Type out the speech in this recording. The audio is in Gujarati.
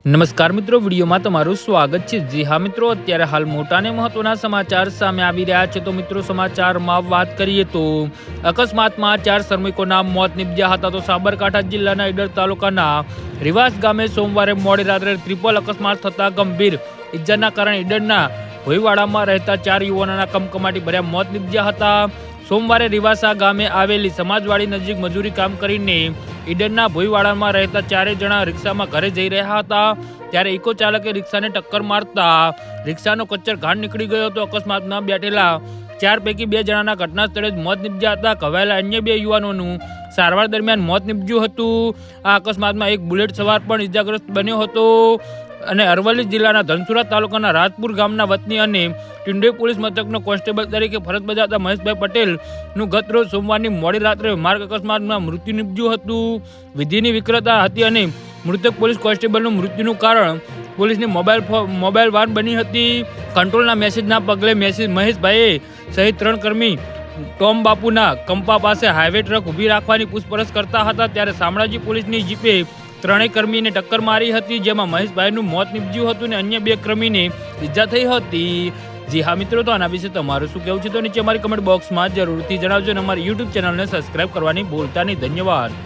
નમસ્કાર મિત્રો, વિડીયોમાં તમારું સ્વાગત છે। જી હા મિત્રો, અત્યારે હાલ મોટા અને મહત્વના સમાચાર સામે આવી રહ્યા છે। તો મિત્રો, સમાચારમાં વાત કરીએ તો અકસ્માતમાં 4 શ્રમિકોના મોત નિપજ્યા હતા। તો સાબરકાંઠા જિલ્લાના ઈડર તાલુકાના રિવાસ ગામે સોમવારે મોડી રાત્રે ટ્રિપલ અકસ્માત થતા ગંભીર ઇજાના કારણે ઈડરના ભોઈવાડામાં રહેતા 4 યુવાનોના કમકમાટી ભર્યા મોત નિપજ્યા હતા। સોમવારે રિવાસા ગામે આવેલી સમાજવાડી નજીક મજૂરી કામ કરીને ઈડરના ભોઈવાડામાં રહેતા 4 જણા રિક્ષામાં ઘરે જઈ રહ્યા હતા, ત્યારે ઇકો ચાલકે રિક્ષાને ટક્કર મારતા રિક્ષાનો કચ્ચર ઘાણ નીકળી ગયો હતો। અકસ્માતમાં બેઠેલા 4 પૈકી 2 જણાના ઘટના સ્થળે જ મોત નિપજ્યા હતા। ઘવાયેલા અન્ય 2 યુવાનોનું સારવાર દરમિયાન મોત નિપજ્યું હતું। આ અકસ્માતમાં એક બુલેટ સવાર પણ ઇજાગ્રસ્ત બન્યો હતો અને અરવલ્લી જિલ્લાના ધનસુરા તાલુકાના રાજપુર ગામના વતની અને ટિંડોઈ પોલીસ મથકનો કોન્સ્ટેબલ તરીકે ફરજ બજાવતા મહેશભાઈ પટેલનું ગત રોજ સોમવારની મોડી રાત્રે માર્ગ અકસ્માતમાં મૃત્યુ નિપજ્યું હતું। વિધિની વિકૃતતા હતી અને મૃતક પોલીસ કોન્સ્ટેબલનું મૃત્યુનું કારણ પોલીસની મોબાઈલ વાન બની હતી। કંટ્રોલના મેસેજના પગલે મહેશભાઈએ સહિત 3 કર્મી ટોમ બાપુના કંપા પાસે હાઈવે ટ્રક ઊભી રાખવાની પૂછપરછ કરતા હતા, ત્યારે શામળાજી પોલીસની જીપે 3 કર્મીને ટક્કર મારી હતી, જેમાં મહેશભાઈનું મોત નિપજ્યું હતું અને અન્ય 2 કર્મીને ઈજા થઈ હતી। જી હા મિત્રો, તો આના વિશે તમારું શું કહેવું છે તો નીચે અમારી કમેન્ટ બોક્સમાં જરૂરથી જણાવજો અને અમારી યુટ્યુબ ચેનલને સબસ્ક્રાઈબ કરવાની ભૂલતા નહીં। ધન્યવાદ।